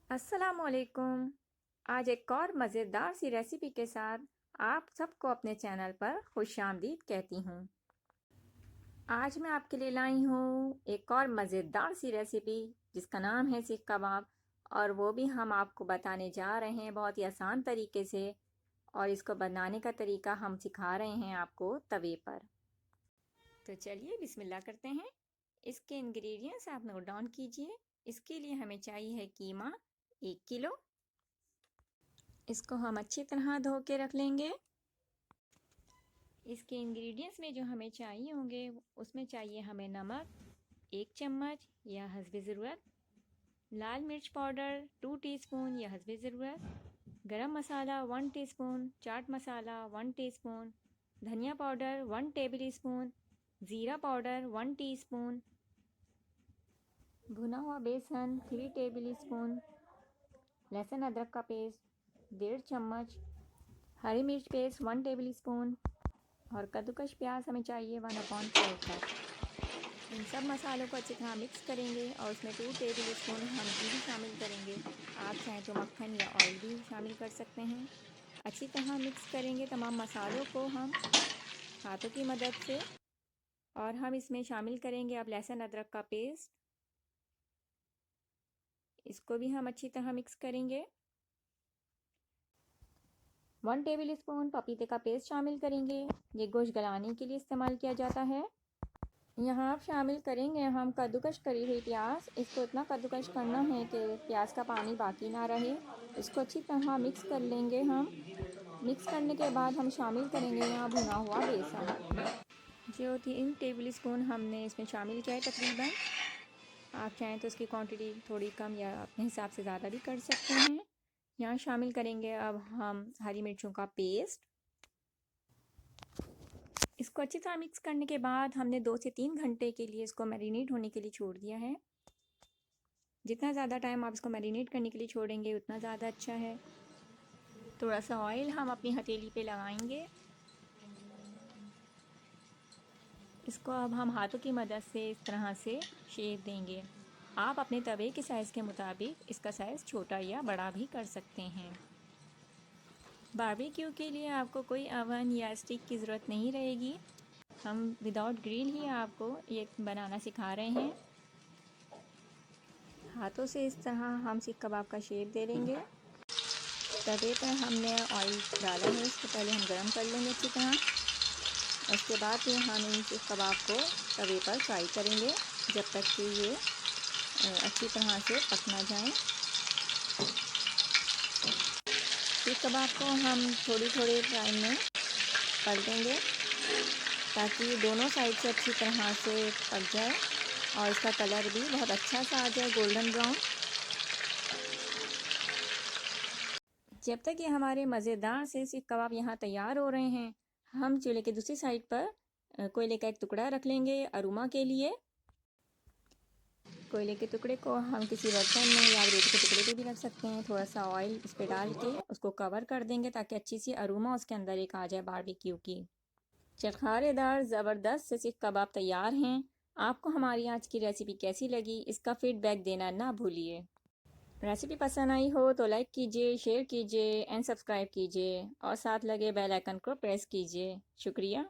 अस्सलामुअलैकुम। आज एक और मज़ेदार सी रेसिपी के साथ आप सबको अपने चैनल पर खुशामदीद कहती हूँ। आज मैं आपके लिए लाई हूँ एक और मज़ेदार सी रेसिपी जिसका नाम है सीख कबाब, और वो भी हम आपको बताने जा रहे हैं बहुत ही आसान तरीके से। और इसको बनाने का तरीका हम सिखा रहे हैं आपको तवे पर। तो चलिए बिस्मिल्लाह करते हैं। इसके इंग्रेडिएंट्स आप नोट डाउन कीजिए। इसके लिए हमें चाहिए है कीमा 1 किलो। इसको हम अच्छी तरह धो के रख लेंगे। इसके इंग्रेडिएंट्स में जो हमें चाहिए होंगे उसमें चाहिए हमें नमक 1 चम्मच या हस्बे ज़रूरत, लाल मिर्च पाउडर 2 टीस्पून या हस्बे ज़रूरत, गरम मसाला 1 टीस्पून, चाट मसाला 1 टीस्पून, धनिया पाउडर 1 टेबल स्पून, ज़ीरा पाउडर 1 टीस्पून, भुना हुआ बेसन 3 टेबल स्पून, लहसुन अदरक का पेस्ट 1.5 चम्मच, हरी मिर्च पेस्ट 1 टेबल स्पून, और कद्दूकस प्याज हमें चाहिए 1/4 कप। इन सब मसालों को अच्छी तरह मिक्स करेंगे और उसमें 2 टेबल स्पून हम घी भी शामिल करेंगे। आप चाहें तो मक्खन या ऑयल भी शामिल कर सकते हैं। अच्छी तरह मिक्स करेंगे तमाम मसालों को हम हाथों की मदद से। और हम इसमें शामिल करेंगे अब लहसुन अदरक का पेस्ट। इसको भी हम अच्छी तरह मिक्स करेंगे। 1 टेबल स्पून पपीते का पेस्ट शामिल करेंगे। ये गोश्त गलाने के लिए इस्तेमाल किया जाता है। यहाँ आप शामिल करेंगे हम कद्दूकस करी हुई प्याज। इसको इतना कद्दूकस करना है कि प्याज का पानी बाकी ना रहे। इसको अच्छी तरह मिक्स कर लेंगे हम। मिक्स करने के बाद हम शामिल करेंगे यहाँ भुना हुआ बेसन, जो 3 टेबल स्पून हमने इसमें शामिल किया है तकरीबन। आप चाहें तो इसकी क्वांटिटी थोड़ी कम या अपने हिसाब से ज़्यादा भी कर सकते हैं। यहाँ शामिल करेंगे अब हम हरी मिर्चों का पेस्ट। इसको अच्छी तरह मिक्स करने के बाद हमने 2 से 3 घंटे के लिए इसको मैरिनेट होने के लिए छोड़ दिया है। जितना ज़्यादा टाइम आप इसको मैरिनेट करने के लिए छोड़ेंगे उतना ज़्यादा अच्छा है। थोड़ा सा ऑयल हम अपनी हथेली पे लगाएंगे। इसको अब हम हाथों की मदद से इस तरह से शेप देंगे। आप अपने तवे के साइज़ के मुताबिक इसका साइज़ छोटा या बड़ा भी कर सकते हैं। बारबेक्यू के लिए आपको कोई अवन या स्टिक की ज़रूरत नहीं रहेगी। हम विदाउट ग्रिल ही आपको ये बनाना सिखा रहे हैं। हाथों से इस तरह हम सीख कबाब का शेप दे लेंगे। तवे पर हमने ऑयल डाला है, इसको पहले हम गरम कर लेंगे अच्छी तरह। उसके बाद फिर हम इन सीख कबाब को तवे पर फ्राई करेंगे जब तक कि ये अच्छी तरह से पक ना जाए। सीख कबाब को हम थोड़ी थोड़ी टाइम में पलटेंगे ताकि दोनों साइड से अच्छी तरह से पक जाए और इसका कलर भी बहुत अच्छा सा आ जाए, गोल्डन ब्राउन। जब तक ये हमारे मज़ेदार से सीख कबाब यहाँ तैयार हो रहे हैं, हम चूल्हे के दूसरी साइड पर कोयले का एक टुकड़ा रख लेंगे अरोमा के लिए। कोयले के टुकड़े को हम किसी बर्तन में या रोटी के टुकड़े पे भी रख सकते हैं। थोड़ा सा ऑयल इस पर डाल के उसको कवर कर देंगे ताकि अच्छी सी अरोमा उसके अंदर एक आ जाए बारबेक्यू की। चटखारेदार ज़बरदस्त से सीख कबाब तैयार हैं। आपको हमारी आज की रेसिपी कैसी लगी इसका फ़ीडबैक देना ना भूलिए। रेसिपी पसंद आई हो तो लाइक कीजिए, शेयर कीजिए एंड सब्सक्राइब कीजिए और साथ लगे बेल आइकन को प्रेस कीजिए। शुक्रिया।